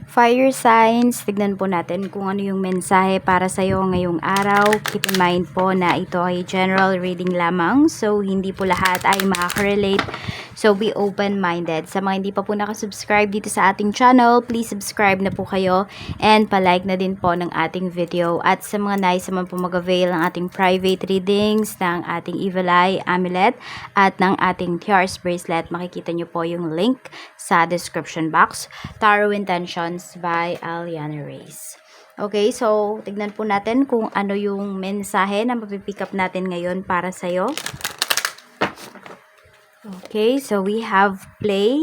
Fire signs, tignan po natin kung ano yung mensahe para sa'yo ngayong araw. Keep in mind po na ito ay general reading lamang. So, hindi po lahat ay makaka-relate. So, be open-minded. Sa mga hindi pa po nakasubscribe dito sa ating channel, please subscribe na po kayo. And palike na din po ng ating video. At sa mga nais naman po mag-avail ng ating private readings, ng ating Evil Eye Amulet, at ng ating Tiaras Bracelet, makikita nyo po yung link sa description box. Tarot Intentions by Aliana Reyes. Okay, so tignan po natin kung ano yung mensahe na mapipick up natin ngayon para sa'yo. Okay, so we have play.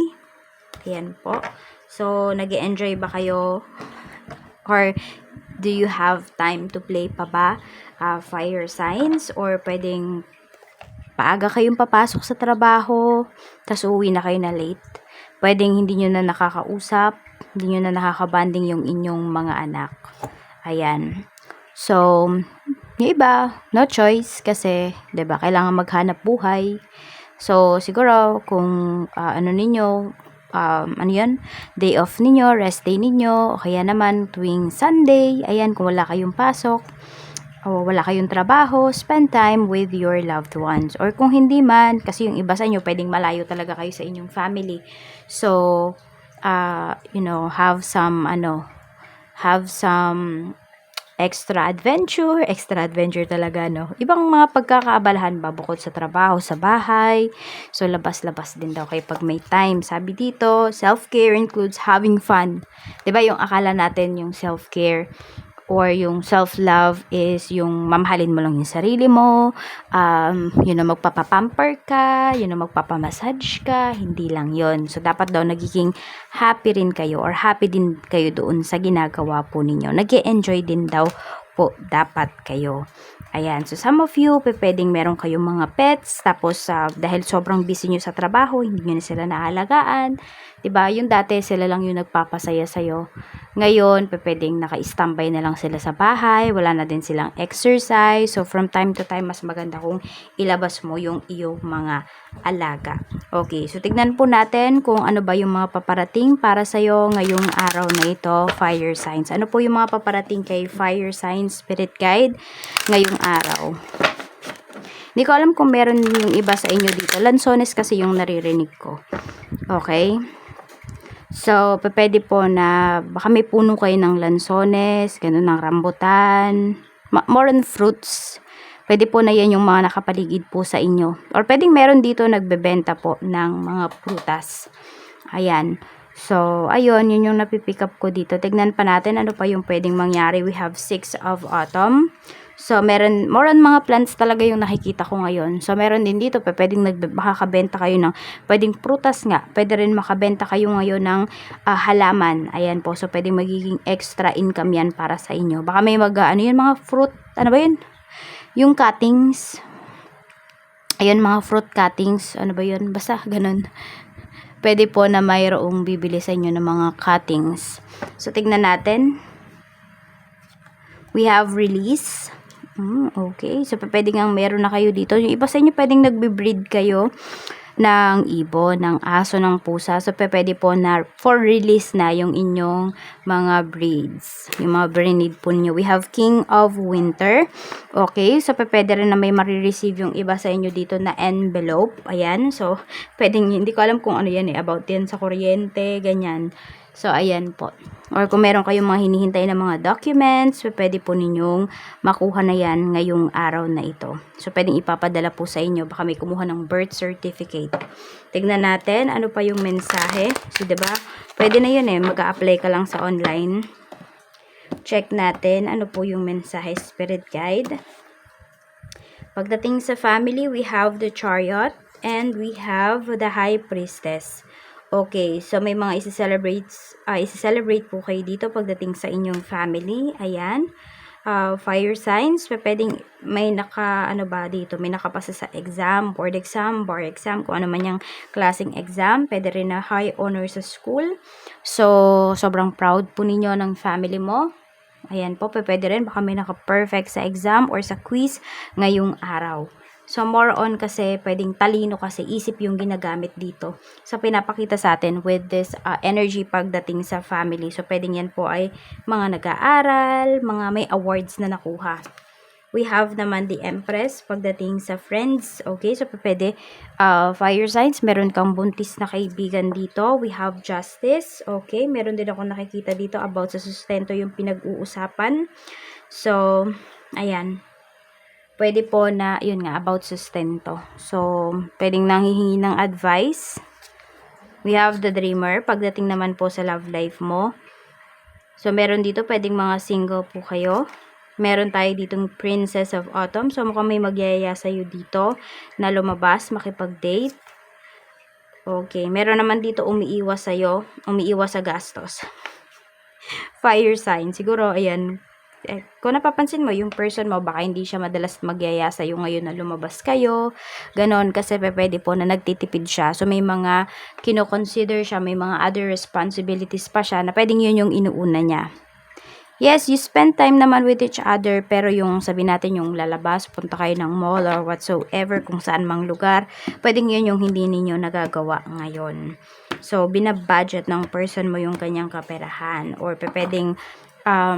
Ayan po. So, nag-e-enjoy ba kayo? Or do you have time to play pa ba? Fire signs? Or pwedeng paaga kayong papasok sa trabaho, tas uuwi na kayo na late. Pwedeng hindi nyo na nakakausap, hindi nyo na nakakabanding yung inyong mga anak. Ayan. So, yung iba, no choice kasi, 'di ba, kailangan maghanap buhay. So, siguro kung ano ninyo, ano yan, day off ninyo, rest day ninyo, o kaya naman tuwing Sunday, ayan, kung wala kayong pasok, o wala kayong trabaho, spend time with your loved ones. Or kung hindi man, kasi yung iba sa inyo, pwedeng malayo talaga kayo sa inyong family. So, have some extra adventure talaga, no? Ibang mga pagkakaabalahan ba bukod sa trabaho, sa bahay. So, labas-labas din daw kayo pag may time. Sabi dito, self-care includes having fun. 'Di ba yung akala natin yung self-care or yung self-love is yung mamahalin mo lang yung sarili mo, magpapapamper ka, magpapamassage ka, hindi lang yon. So, dapat daw nagiging happy rin kayo or happy din kayo doon sa ginagawa po ninyo. Nag-e-enjoy din daw po dapat kayo. Ayan, so some of you, pwedeng meron kayong mga pets, tapos dahil sobrang busy nyo sa trabaho, hindi nyo na sila naalagaan. Diba? Yung dati, sila lang yung nagpapasaya sa'yo. Ngayon, pwedeng naka-standby na lang sila sa bahay, wala na din silang exercise. So, from time to time, mas maganda kung ilabas mo yung iyong mga alaga. Okay, so tignan po natin kung ano ba yung mga paparating para sa'yo ngayong araw na ito, fire signs. Ano po yung mga paparating kay fire signs spirit guide ngayong araw? Hindi ko alam kung meron yung iba sa inyo dito. Lansones kasi yung naririnig ko. Okay? So, pwede po na baka may puno kayo ng lansones, ganun ng rambutan, more on fruits. Pwede po na yan yung mga nakapaligid po sa inyo. Or pwedeng meron dito nagbebenta po ng mga prutas. Ayan. So, ayun, yun yung napipick up ko dito. Tignan pa natin ano pa yung pwedeng mangyari. We have 6 of autumn. So, meron, more on mga plants talaga yung nakikita ko ngayon. So, meron din dito, pwedeng makakabenta kayo ng, pwedeng prutas nga. Pwede rin makabenta kayo ngayon ng halaman. Ayan po. So, pwedeng magiging extra income yan para sa inyo. Baka may mga fruit, ano ba yun? Yung cuttings. Ayan, mga fruit cuttings. Ano ba yun? Basta, ganun. Pwede po na mayroong bibili sa inyo ng mga cuttings. So, tignan natin. We have release. Okay. So, pwede nga meron na kayo dito. Yung iba sa inyo, pwedeng nagbe-breed kayo ng ibon, ng aso, ng pusa. So, pwede po na for release na yung inyong mga breeds. Yung mga breed po niyo. We have King of Winter. Okay. So, pwede rin na may marireceive yung iba sa inyo dito na envelope. Ayan. So, pwedeng, hindi ko alam kung ano yan about yan sa kuryente, ganyan. So, ayan po. Or kung meron kayong mga hinihintay na mga documents, pwede po ninyong makuha na yan ngayong araw na ito. So, pwedeng ipapadala po sa inyo. Baka may kumuha ng birth certificate. Tignan natin, ano pa yung mensahe. So, diba? Pwede na yun mag-a-apply ka lang sa online. Check natin, ano po yung mensahe, spirit guide. Pagdating sa family, we have the Chariot and we have the High Priestess. Okay, so may mga isi-celebrate po kayo dito pagdating sa inyong family. Ayan. Fire signs, pwedeng may may nakapasa sa exam, board exam, bar exam, kung ano man yung klaseng exam. Pwede rin na high honor sa school. So, sobrang proud po ninyo ng family mo. Ayan po, pwede rin, baka may naka-perfect sa exam or sa quiz ngayong araw. So, more on kasi pwedeng talino kasi isip yung ginagamit dito. So, pinapakita sa atin with this energy pagdating sa family. So, pwedeng yan po ay mga nag-aaral, mga may awards na nakuha. We have naman the Empress pagdating sa friends. Okay, so pwede fire signs. Meron kang buntis na kaibigan dito. We have Justice. Okay, meron din ako nakikita dito about sa sustento yung pinag-uusapan. So, ayan. Pwede po na, yun nga, about sustento. So, pwedeng nanghihingi ng advice. We have the Dreamer. Pagdating naman po sa love life mo. So, meron dito, pwedeng mga single po kayo. Meron tayo ditong Princess of Autumn. So, mukhang may magyayaya sa'yo dito na lumabas, makipag-date. Okay. Meron naman dito umiiwas sa'yo. Umiiwas sa gastos. Fire sign. Siguro, ayan. Kung napapansin mo, yung person mo, baka hindi siya madalas magyaya sa'yo ngayon na lumabas kayo. Ganon. Kasi pwede po na nagtitipid siya. So, may mga kinoconsider siya. May mga other responsibilities pa siya na pwedeng yun yung inuuna niya. Yes, you spend time naman with each other, pero yung sabi natin yung lalabas, punta kayo ng mall or whatsoever, kung saan mang lugar, pwedeng yun yung hindi ninyo nagagawa ngayon. So, binabudget ng person mo yung kanyang kaperahan or pwedeng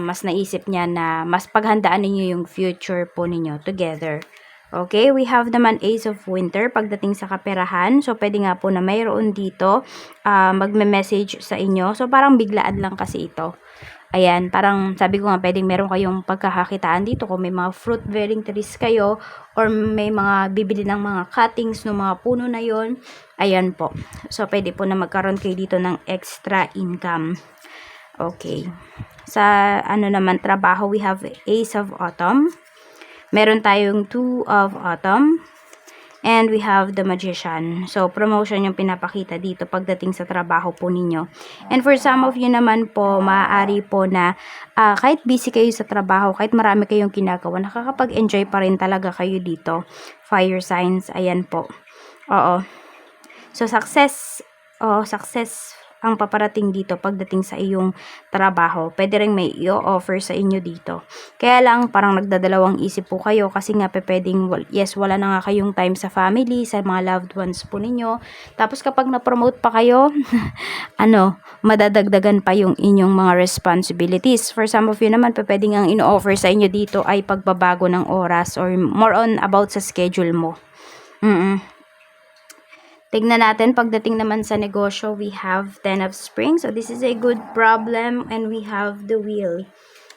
mas naisip niya na mas paghandaan ninyo yung future po ninyo together. Okay, we have naman Ace of Winter pagdating sa kaperahan. So, pwede nga po na mayroon dito magme-message sa inyo. So, parang biglaan lang kasi ito. Ayan, parang sabi ko nga, pwedeng meron kayong pagkakakitaan dito kung may mga fruit-bearing trees kayo or may mga bibili ng mga cuttings ng mga puno na yon. Ayan po. So, pwede po na magkaroon kayo dito ng extra income. Okay. Sa ano naman trabaho, we have Ace of Autumn. Meron tayong Two of Autumn. And we have the Magician. So, promotion yung pinapakita dito pagdating sa trabaho po ninyo. And for some of you naman po, maaari po na kahit busy kayo sa trabaho, kahit marami kayong ginagawa, nakakapag-enjoy pa rin talaga kayo dito. Fire signs, ayan po. Oo. So, success ang paparating dito pagdating sa iyong trabaho. Pwede rin may i-offer sa inyo dito. Kaya lang, parang nagdadalawang isip po kayo kasi nga pwedeng, yes, wala na nga kayong time sa family, sa mga loved ones po ninyo. Tapos kapag na-promote pa kayo, madadagdagan pa yung inyong mga responsibilities. For some of you naman, pwedeng ang in-offer sa inyo dito ay pagbabago ng oras or more on about sa schedule mo. Tignan natin, pagdating naman sa negosyo, we have 10 of Spring. So, this is a good problem and we have the Wheel.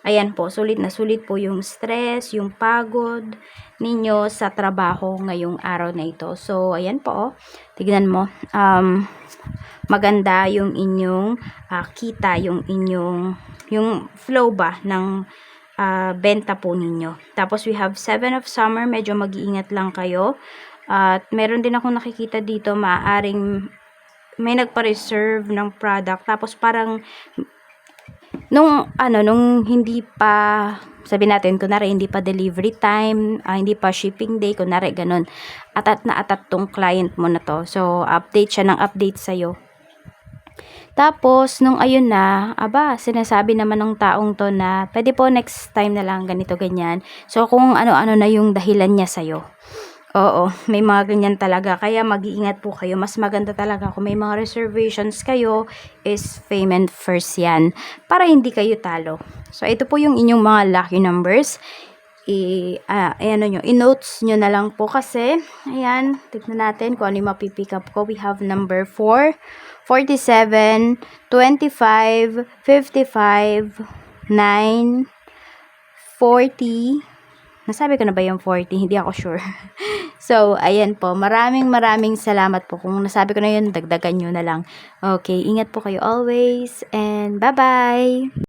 Ayan po, sulit na sulit po yung stress, yung pagod ninyo sa trabaho ngayong araw na ito. So, ayan po, tignan mo. Maganda yung inyong kita, yung flow ba ng benta po ninyo. Tapos, we have 7 of Summer. Medyo mag-iingat lang kayo. At meron din ako nakikita dito, maaaring may nagpa-reserve ng product. Tapos parang nung hindi pa, sabi natin, kunwari hindi pa delivery time, hindi pa shipping day, kunwari ganun. Atat tong client mo na to. So, update siya ng update sa'yo. Tapos, nung ayun na, sinasabi naman ng taong to na, pwede po next time na lang, ganito, ganyan. So, kung ano-ano na yung dahilan niya sa'yo. Oo, may mga ganyan talaga. Kaya mag-iingat po kayo. Mas maganda talaga kung may mga reservations kayo is payment first yan. Para hindi kayo talo. So, ito po yung inyong mga lucky numbers. I-notes nyo na lang po kasi. Ayan, tignan natin kung ano yung mapipick up ko. We have number 4, 47, 25, 55, 9, 40. Nasabi ko na ba yung 40? Hindi ako sure. So, ayan po. Maraming salamat po. Kung nasabi ko na yun, dagdagan nyo na lang. Okay, ingat po kayo always. And bye-bye!